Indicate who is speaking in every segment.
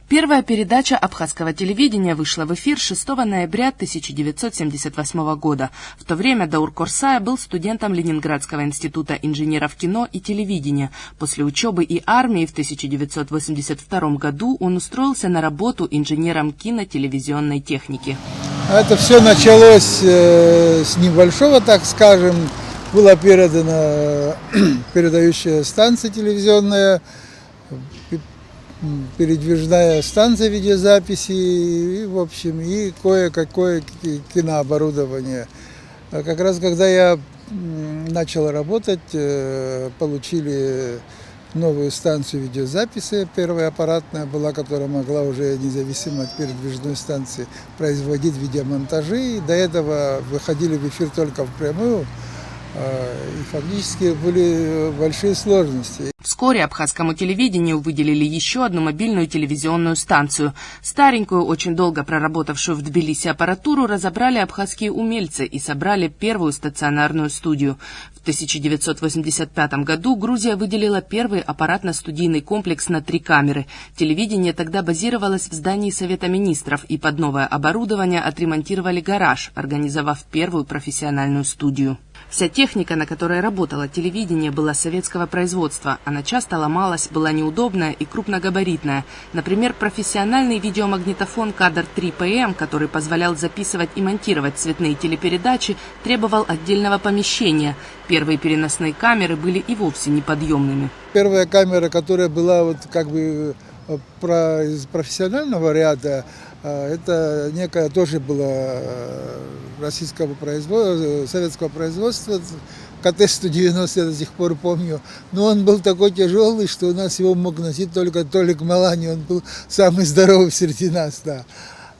Speaker 1: Первая передача абхазского телевидения вышла в эфир 6 ноября 1978 года. В то время Даур Корсая был студентом Ленинградского института инженеров кино и телевидения. После учебы и армии в 1982 году он устроился на работу инженером кино-телевизионной техники.
Speaker 2: Это все началось с небольшого, так скажем. Была передана передающая станция телевизионная, передвижная станция видеозаписи и, в общем, и кое-какое кинооборудование. Как раз когда я начал работать, получили новую станцию видеозаписи, первая аппаратная была, которая могла уже независимо от передвижной станции производить видеомонтажи. И до этого выходили в эфир только впрямую. И фактически были большие сложности.
Speaker 1: Вскоре абхазскому телевидению выделили еще одну мобильную телевизионную станцию. Старенькую, очень долго проработавшую в Тбилиси аппаратуру разобрали абхазские умельцы и собрали первую стационарную студию. В 1985 году Грузия выделила первый аппаратно-студийный комплекс на 3 камеры. Телевидение тогда базировалось в здании Совета министров, и под новое оборудование отремонтировали гараж, организовав первую профессиональную студию. Вся техника, на которой работало телевидение, была советского производства. Она часто ломалась, была неудобная и крупногабаритная. Например, профессиональный видеомагнитофон «Кадр 3 ПМ», который позволял записывать и монтировать цветные телепередачи, требовал отдельного помещения. Первые переносные камеры были и вовсе неподъемными.
Speaker 2: Первая камера, которая была вот как бы из профессионального ряда, это некая тоже была российского производства, советского производства, КТ-190 я до сих пор помню. Но он был такой тяжелый, что у нас его мог носить только Толик Малани, он был самый здоровый среди нас. Да.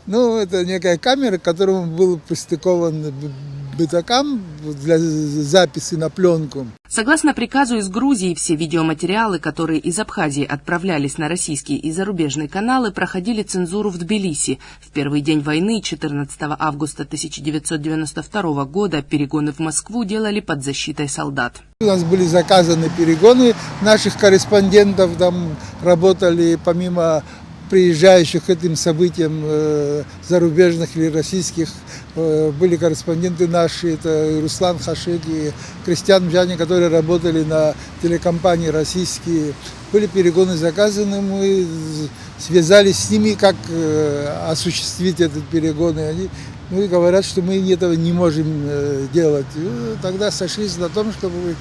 Speaker 2: Ну, это некая камера, к которому был пристыкован бетакам для записи на пленку.
Speaker 1: Согласно приказу из Грузии, все видеоматериалы, которые из Абхазии отправлялись на российские и зарубежные каналы, проходили цензуру в Тбилиси. В первый день войны, 14 августа 1992 года, перегоны в Москву делали под защитой солдат.
Speaker 2: У нас были заказаны перегоны наших корреспондентов, там работали помимо приезжающих к этим событиям зарубежных или российских, были корреспонденты наши, это Руслан Хашек и Кристиан Мжани, которые работали на телекомпании российские. Были перегоны заказаны, мы связались с ними, как осуществить этот перегон. И они говорят, что мы этого не можем делать. И тогда сошлись на том, чтобы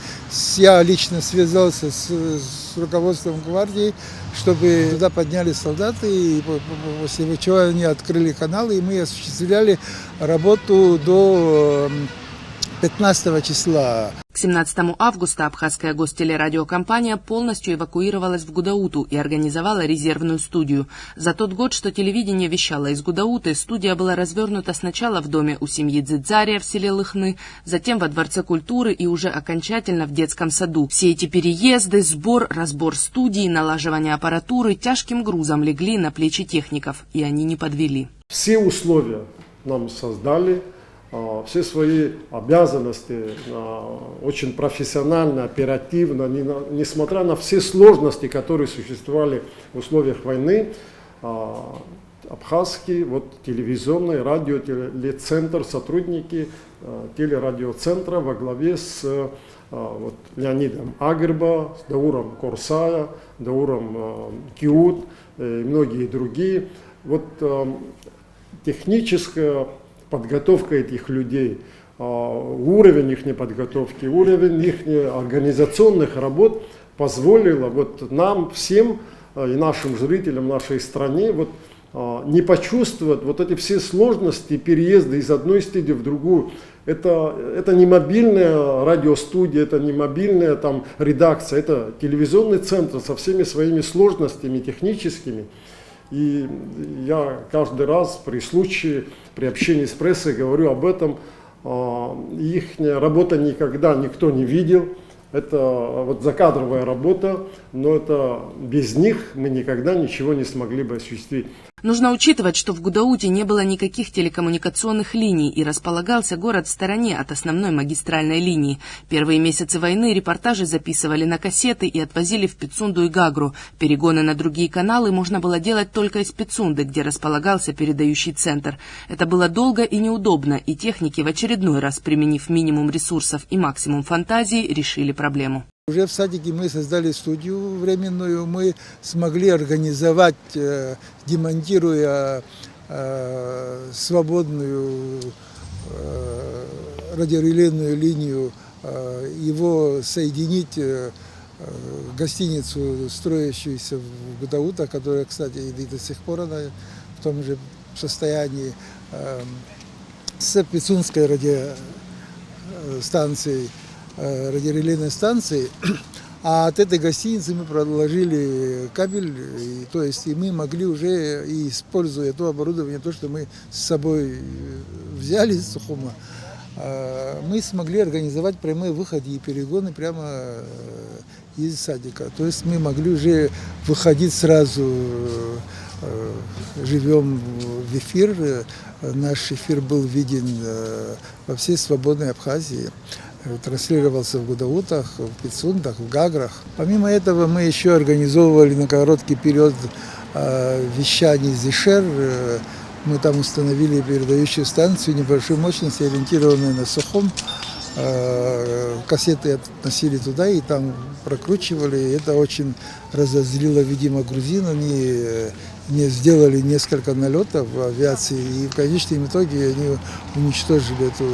Speaker 2: я лично связался с руководством гвардии, чтобы туда подняли солдаты, и после чего они открыли каналы, и мы осуществляли работу до 15 числа.
Speaker 1: К 17 августа абхазская гостелерадиокомпания полностью эвакуировалась в Гудауту и организовала резервную студию. За тот год, что телевидение вещало из Гудауты, студия была развернута сначала в доме у семьи Дзидзария в селе Лыхны, затем во Дворце культуры и уже окончательно в детском саду. Все эти переезды, сбор, разбор студии, налаживание аппаратуры тяжким грузом легли на плечи техников, и они не подвели.
Speaker 3: Все условия нам создали. Все свои обязанности очень профессионально, оперативно, несмотря на все сложности, которые существовали в условиях войны, абхазский телевизионный радиотелецентр, сотрудники телерадиоцентра во главе с Леонидом Агерба, с Дауром Корсая, Дауром Киут и многие другие. Техническая подготовка этих людей, уровень их подготовки, уровень их организационных работ позволило нам всем и нашим зрителям в нашей стране не почувствовать эти все сложности переезда из одной студии в другую. Это не мобильная радиостудия, это не мобильная редакция, это телевизионный центр со всеми своими сложностями техническими. И я каждый раз при случае, при общении с прессой говорю об этом. Их работа никогда никто не видел. Это закадровая работа, но без них мы никогда ничего не смогли бы осуществить.
Speaker 1: Нужно учитывать, что в Гудауте не было никаких телекоммуникационных линий и располагался город в стороне от основной магистральной линии. Первые месяцы войны репортажи записывали на кассеты и отвозили в Пицунду и Гагру. Перегоны на другие каналы можно было делать только из Пицунды, где располагался передающий центр. Это было долго и неудобно, и техники в очередной раз, применив минимум ресурсов и максимум фантазии, решили проблему.
Speaker 2: Уже в садике мы создали студию временную, мы смогли организовать, демонтируя свободную радиорелейную линию, его соединить гостиницу, строящуюся в Гудаутах, которая, кстати, и до сих пор она в том же состоянии, с Пицунской радиостанцией, радиорелейной станции, а от этой гостиницы мы проложили кабель, и мы могли уже, используя то оборудование, то, что мы с собой взяли из Сухума, мы смогли организовать прямые выходы и перегоны прямо из садика. То есть мы могли уже выходить сразу, живем в эфир, наш эфир был виден во всей свободной Абхазии. Транслировался в Гудаутах, в Пицундах, в Гаграх. Помимо этого мы еще организовывали на короткий период вещание из Ишер. Мы там установили передающую станцию небольшой мощности, ориентированную на Сухум. Кассеты относили туда и там прокручивали. Это очень разозлило, видимо, грузин. Они не сделали несколько налетов в авиации, и в конечном итоге они уничтожили эту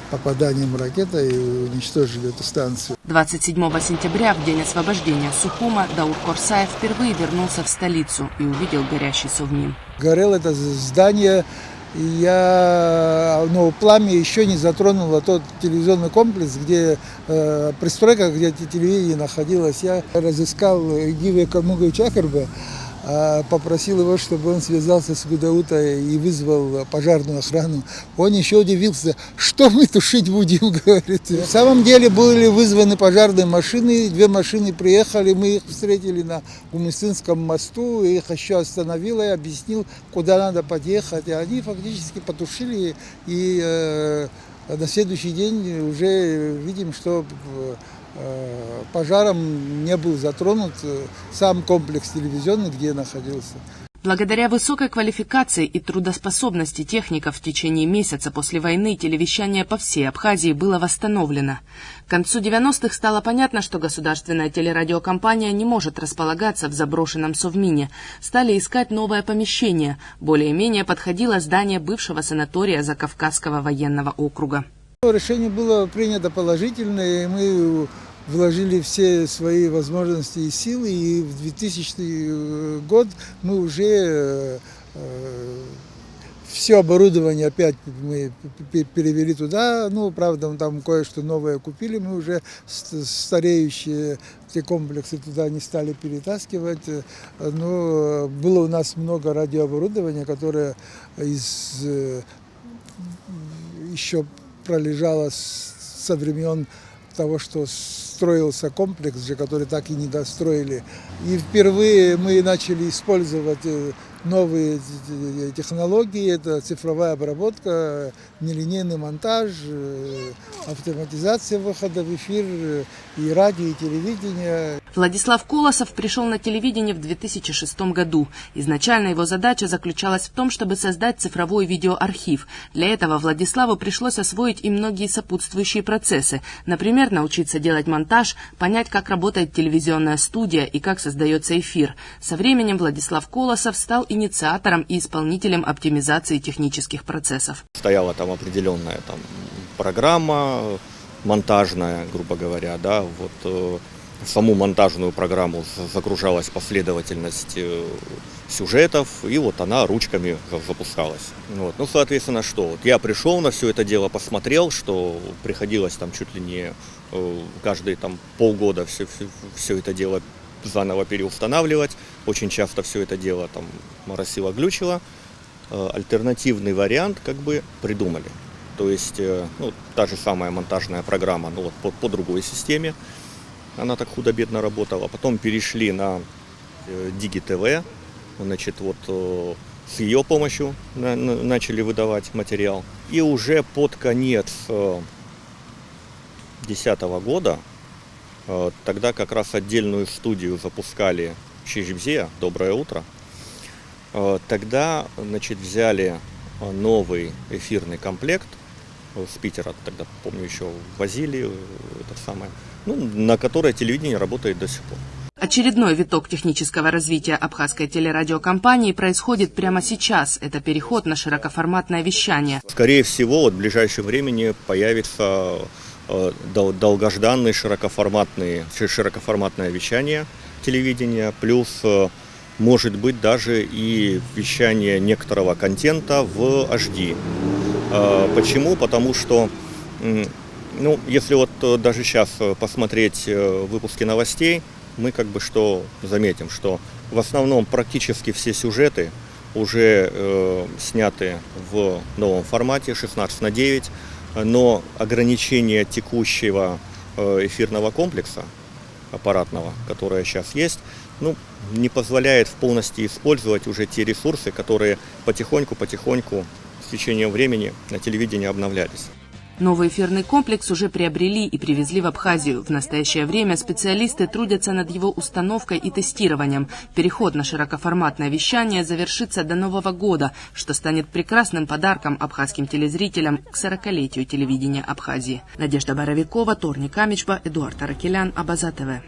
Speaker 2: попаданием ракеты и уничтожили эту станцию.
Speaker 1: 27 сентября, в день освобождения Сухума, Даур Корсаев впервые вернулся в столицу и увидел горящий Совмин.
Speaker 2: Горело это здание, и пламя еще не затронуло тот телевизионный комплекс, где пристройка, где телевидение находилось. Я разыскал Гиве Камуговича Акарба, попросил его, чтобы он связался с Гудаутой и вызвал пожарную охрану. Он еще удивился, что мы тушить будем, говорит. На самом деле были вызваны пожарные машины, 2 машины приехали, мы их встретили на Гумыстинском мосту, их еще остановил и объяснил, куда надо подъехать. И они фактически потушили, и на следующий день уже видим, что пожаром не был затронут сам комплекс телевизионный, где находился.
Speaker 1: Благодаря высокой квалификации и трудоспособности техников в течение месяца после войны телевещание по всей Абхазии было восстановлено. К концу 90-х стало понятно, что государственная телерадиокомпания не может располагаться в заброшенном Совмине. Стали искать новое помещение. Более-менее подходило здание бывшего санатория Закавказского военного округа.
Speaker 2: Решение было принято положительное, и мы вложили все свои возможности и силы, и в 2000 год мы уже все оборудование опять мы перевели туда, правда, там кое-что новое купили, мы уже стареющие те комплексы туда не стали перетаскивать, но было у нас много радиооборудования, которое еще пролежало со времен того, что строился комплекс, который так и не достроили. И впервые мы начали использовать новые технологии, это цифровая обработка, нелинейный монтаж, автоматизация выхода в эфир, и радио, и телевидение.
Speaker 1: Владислав Колосов пришел на телевидение в 2006 году. Изначально его задача заключалась в том, чтобы создать цифровой видеоархив. Для этого Владиславу пришлось освоить и многие сопутствующие процессы. Например, научиться делать монтаж, понять, как работает телевизионная студия и как создается эфир. Со временем Владислав Колосов стал инициатором и исполнителем оптимизации технических процессов.
Speaker 4: Стояла там определенная программа монтажная, грубо говоря, да, в саму монтажную программу загружалась последовательность сюжетов, и она ручками запускалась. Соответственно, я пришел на все это дело, посмотрел, что приходилось там чуть ли не каждые полгода все это дело заново переустанавливать. Очень часто все это дело моросило, глючило. Альтернативный вариант придумали. То есть та же самая монтажная программа, по другой системе. Она так худо-бедно работала. Потом перешли на Digi TV. Значит, вот с ее помощью начали выдавать материал. И уже под конец 2010 года, тогда как раз отдельную студию запускали в Чижевзе, «Доброе утро». Тогда, значит, взяли новый эфирный комплект с Питера, тогда, помню, еще возили, это самое, на которое телевидение работает до сих пор.
Speaker 1: Очередной виток технического развития абхазской телерадиокомпании происходит прямо сейчас. Это переход на широкоформатное вещание.
Speaker 4: Скорее всего, вот в ближайшее время появится долгожданное широкоформатное вещание телевидения, плюс, может быть, даже и вещание некоторого контента в HD. Почему? Потому что, если вот даже сейчас посмотреть выпуски новостей, мы как бы что заметим, что в основном практически все сюжеты уже сняты в новом формате 16:9, но ограничение текущего эфирного комплекса аппаратного, которое сейчас есть, не позволяет полностью использовать уже те ресурсы, которые потихоньку с течением времени на телевидении обновлялись.
Speaker 1: Новый эфирный комплекс уже приобрели и привезли в Абхазию. В настоящее время специалисты трудятся над его установкой и тестированием. Переход на широкоформатное вещание завершится до Нового года, что станет прекрасным подарком абхазским телезрителям к 40-летию телевидения Абхазии. Надежда Боровикова, Торник Амичба, Эдуард Аракелян, Абаза ТВ.